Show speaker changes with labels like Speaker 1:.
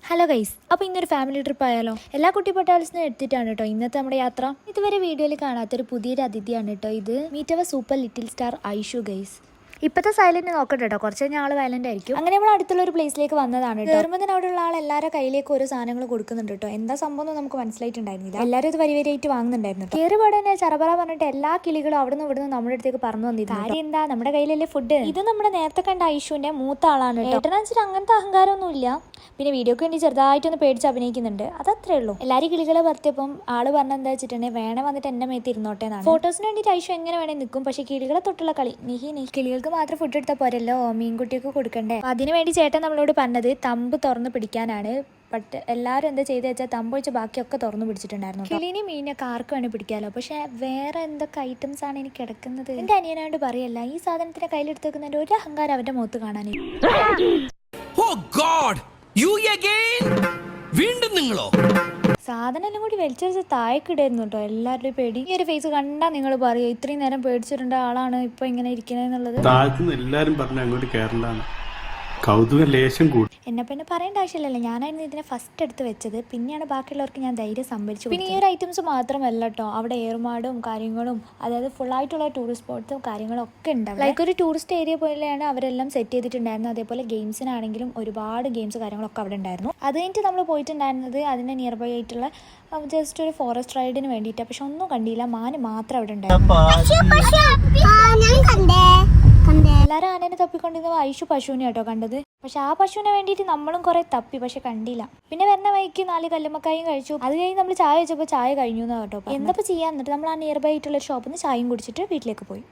Speaker 1: Hello guys, അപ്പോൾ ഇന്നൊരു family trip ആയാലോ? എല്ലാ കുട്ടി പട്ടാളസിനും എടുത്തിട്ടാണ് കേട്ടോ ഇന്നത്തെ നമ്മുടെ യാത്ര. ഇതുവരെ വീഡിയോയിൽ കാണാത്തൊരു പുതിയൊരു അതിഥിയാണ് കേട്ടോ ഇത്. Meet our super little star Aishu guys. ഇപ്പോഴത്തെ സൈലന്റ് നോക്കട്ടെ കേട്ടോ, കുറച്ച് കഴിഞ്ഞാൽ ആൾ വയലന്റ് ആയിരിക്കും. അങ്ങനെ നമ്മൾ അടുത്തുള്ള ഒരു പ്ലേസിലേക്ക് വന്നതാണ്. കയറുമ്പോൾ തന്നെ അവിടെയുള്ള ആൾ എല്ലാവരുടെ കയ്യിലേക്ക് ഓരോ സാധനങ്ങൾ കൊടുക്കുന്നുണ്ട് കേട്ടോ. എന്താ സംഭവം നമുക്ക് മനസ്സിലായിട്ടുണ്ടായിരുന്നില്ല. എല്ലാവരും ഇത് വരിവരിയായിട്ട് വാങ്ങുന്നുണ്ടായിരുന്നു. കയറി പാടെ ചറപറ പറഞ്ഞിട്ട് എല്ലാ കിളികളും അവിടെ നിന്ന് ഇവിടുന്ന് നമ്മുടെ അടുത്തേക്ക് പറഞ്ഞു വന്നിരുന്നു. കാര്യം എന്താ, നമ്മുടെ കയ്യിലല്ലേ ഫുഡ്. ഇത് നമ്മുടെ നേരത്തെ കണ്ട ഐഷുവിന്റെ മൂത്ത ആളാണ്. ഏട്ടനനുസരിച്ച് അങ്ങനത്തെ അഹങ്കാരമൊന്നുമില്ല. പിന്നെ വീഡിയോക്ക് വേണ്ടി ചെറുതായിട്ടൊന്ന് പേടിച്ച് അഭിനയിക്കുന്നുണ്ട്, അതത്രേ ഉള്ളൂ. എല്ലാവരും കിളികളെ പറ്റിയപ്പം ആള് പറഞ്ഞെന്താ വെച്ചിട്ടുണ്ടെങ്കിൽ വേണേ വന്നിട്ട് എന്നെ മേത്ത് ഇരുന്നോട്ടെ എന്നാണ്. ഫോട്ടോസിന് വേണ്ടിയിട്ട് ഐഷു എങ്ങനെ വേണേ നിൽക്കും, പക്ഷേ കിളികളെ തൊട്ടുള്ള കളി നിഹി കിളികൾക്ക് മാത്രം ഫുഡ് എടുത്താൽ പോരല്ലോ, മീൻകുട്ടിയൊക്കെ കൊടുക്കണ്ടേ. അതിനു വേണ്ടി ചേട്ടൻ നമ്മളോട് പറഞ്ഞത് തമ്പ് തുറന്ന് പിടിക്കാനാണ്. ബട്ട് എല്ലാവരും എന്താ ചെയ്ത് വെച്ചാൽ തമ്പ് വെച്ച് ബാക്കിയൊക്കെ തുറന്നു പിടിച്ചിട്ടുണ്ടായിരുന്നു. കിളിനി മീനൊക്കെ ആർക്ക് വേണേൽ പിടിക്കാമല്ലോ, പക്ഷെ വേറെ എന്തൊക്കെ ഐറ്റംസ് ആണ് എനിക്ക് കിടക്കുന്നത്. എൻ്റെ അനിയനായോണ്ട് പറയല്ല, ഈ സാധനത്തിനെ കയ്യിലെടുത്ത് വെക്കുന്നതിൻ്റെ ഒരു അഹങ്കാരം അവൻ്റെ മുഖത്ത് കാണാനേ.
Speaker 2: വീണ്ടും നിങ്ങളോ?
Speaker 1: സാധനം എല്ലാം കൂടി വലിച്ചടിച്ച് താഴേക്കിടായിരുന്നു കേട്ടോ. എല്ലാവരുടെയും പേടി. ഈ ഒരു ഫേസ് കണ്ടാ നിങ്ങൾ പറയുക ഇത്രയും നേരം പേടിച്ചിട്ടുണ്ട് ആളാണ് ഇപ്പൊ ഇങ്ങനെ ഇരിക്കണെന്നുള്ളത്.
Speaker 3: എല്ലാരും പറഞ്ഞു അങ്ങോട്ട് കേറണ്ടാണ്. കൗതുകം ലേശം കൂടി.
Speaker 1: എന്നെ പിന്നെ പറയേണ്ട ആവശ്യമില്ലല്ലോ, ഞാനായിരുന്നു ഇതിനെ ഫസ്റ്റ് എടുത്ത് വെച്ചത്. പിന്നെയാണ് ബാക്കിയുള്ളവർക്ക് ഞാൻ ധൈര്യം സംഭരിച്ചു. പിന്നെ ഈ ഒരു ഐറ്റംസ് മാത്രമല്ല കേട്ടോ, അവിടെ ഏർമാടും കാര്യങ്ങളും, അതായത് ഫുൾ ആയിട്ടുള്ള ടൂറിസ്റ്റ് സ്പോട്ട്സും കാര്യങ്ങളും ഒക്കെ ഉണ്ടാവും. ലൈക്ക് ഒരു ടൂറിസ്റ്റ് ഏരിയ പോലെയാണ് അവരെല്ലാം സെറ്റ് ചെയ്തിട്ടുണ്ടായിരുന്നത്. അതേപോലെ ഗെയിംസിനാണെങ്കിലും ഒരുപാട് ഗെയിംസ് കാര്യങ്ങളൊക്കെ അവിടെ ഉണ്ടായിരുന്നു. അത് കഴിഞ്ഞിട്ട് നമ്മൾ പോയിട്ടുണ്ടായിരുന്നത് അതിൻ്റെ നിയർ ബൈ ആയിട്ടുള്ള ജസ്റ്റ് ഒരു ഫോറസ്റ്റ് റൈഡിന് വേണ്ടിയിട്ടാണ്. പക്ഷെ ഒന്നും കണ്ടില്ല, മാന് മാത്രം അവിടെ ഉണ്ടായിരുന്നു. എല്ലാവരും ആനേനെ തപ്പിക്കൊണ്ടിരുന്ന ഐഷു പശുവിനെ കേട്ടോ കണ്ടത്. പക്ഷെ ആ പശുവിനെ വേണ്ടിയിട്ട് നമ്മളും കുറെ തപ്പി, പക്ഷെ കണ്ടില്ല. പിന്നെ വരുന്ന വഴിക്ക് 4 കല്ലുമ്മക്കായും കഴിച്ചു. അത് കഴിഞ്ഞ് നമ്മൾ ചായ വെച്ചപ്പോൾ ചായ കഴിഞ്ഞു എന്നാ കേട്ടോ. എന്തപ്പോൾ ചെയ്യാൻ, എന്നിട്ട് നമ്മൾ ആ നിയർ ബൈ ആയിട്ടുള്ള ഷോപ്പിൽ നിന്ന് ചായയും കുടിച്ചിട്ട് വീട്ടിലേക്ക് പോയി.